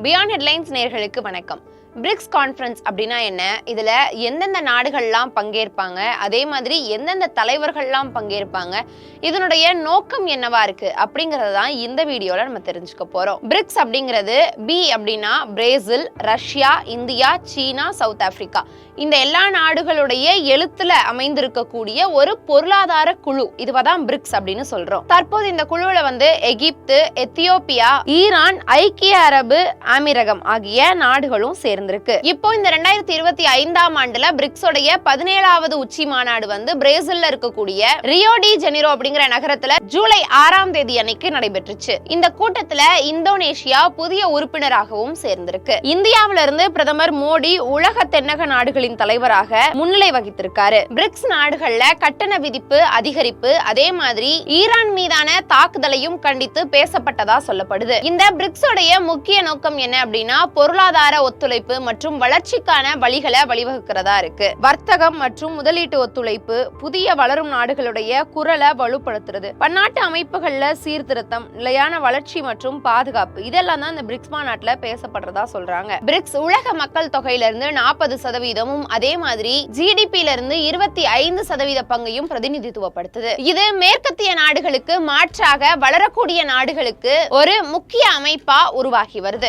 Beyond headlines நேயர்களுக்கு வணக்கம். BRICS conference அப்படின்னா என்ன, இதுல எந்தெந்த நாடுகள்லாம் பங்கேற்பாங்க, அதே மாதிரி எந்தெந்த தலைவர்கள்லாம் பங்கேற்பாங்க, இதனுடைய நோக்கம் என்னவா இருக்கு அப்படிங்கறத தான் இந்த வீடியோல நம்ம தெரிஞ்சுக்க போறோம். பிரிக்ஸ் அப்படிங்கிறது பி அப்படின்னா பிரேசில், ரஷ்யா, இந்தியா, சீனா, சவுத் ஆப்பிரிக்கா, இந்த எல்லா நாடுகளுடைய எழுத்துல அமைந்திருக்கக்கூடிய ஒரு பொருளாதார குழு, இதுவதான் பிரிக்ஸ் அப்படின்னு சொல்றோம். தற்போது இந்த குழுவுல எகிப்து, எத்தியோப்பியா, ஈரான், ஐக்கிய அரபு அமீரகம் ஆகிய நாடுகளும் சேர்ந்திருக்கு. இப்போ இந்த 2025ஆம் ஆண்டுல பிரிக்ஸோடைய 17வது உச்சி மாநாடு பிரேசில்ல இருக்கக்கூடிய ரியோ டி ஜெனிரோ அப்படிங்கிற நகரத்துல ஜூலை 6ஆம் தேதி அன்னைக்கு நடைபெற்றுச்சு. இந்த கூட்டத்துல இந்தோனேஷியா புதிய உறுப்பினராகவும் சேர்ந்திருக்கு. இந்தியாவில இருந்து பிரதமர் மோடி உலக தென்னக நாடுகளின் தலைவராக முன்னிலை வகித்திருக்காரு. பிரிக்ஸ் நாடுகள்ல கட்டண விதிப்பு அதிகரிப்பு, அதே மாதிரி ஈரான் மீதான தாக்குதலையும் கண்டித்து பேசப்பட்டதா சொல்லப்படுது. இந்த பிரிக்ஸோடைய முக்கிய நோக்கம் என்ன அப்படின்னா பொருளாதார ஒத்துழைப்பு மற்றும் வளர்ச்சிக்கான வழிகளை வழிவகுக்கிறதா இருக்கு. வர்த்தகம் மற்றும் முதலீட்டு ஒத்துழைப்பு, புதிய வளரும் நாடுகளுடைய குரலை வலுப்படுத்துறது, பன்னாட்டு அமைப்புகள்ல சீர்திருத்தம், நிலையான வளர்ச்சி மற்றும் பாதுகாப்பு, இதெல்லாம் தான் இந்த பிரிக்ஸ் மாநாட்டுல பேசப்படுறதா சொல்றாங்க. பிரிக்ஸ் உலக மக்கள் தொகையில இருந்து 40%, அதே மாதிரி ஜிடிபில இருந்து 25% பங்கையும் பிரதிநிதித்துவப்படுத்துது. இது மேற்கத்திய நாடுகளுக்கு மாற்றாக வளரக்கூடிய நாடுகளுக்கு ஒரு முக்கிய அமைப்பா உருவாகி வருது.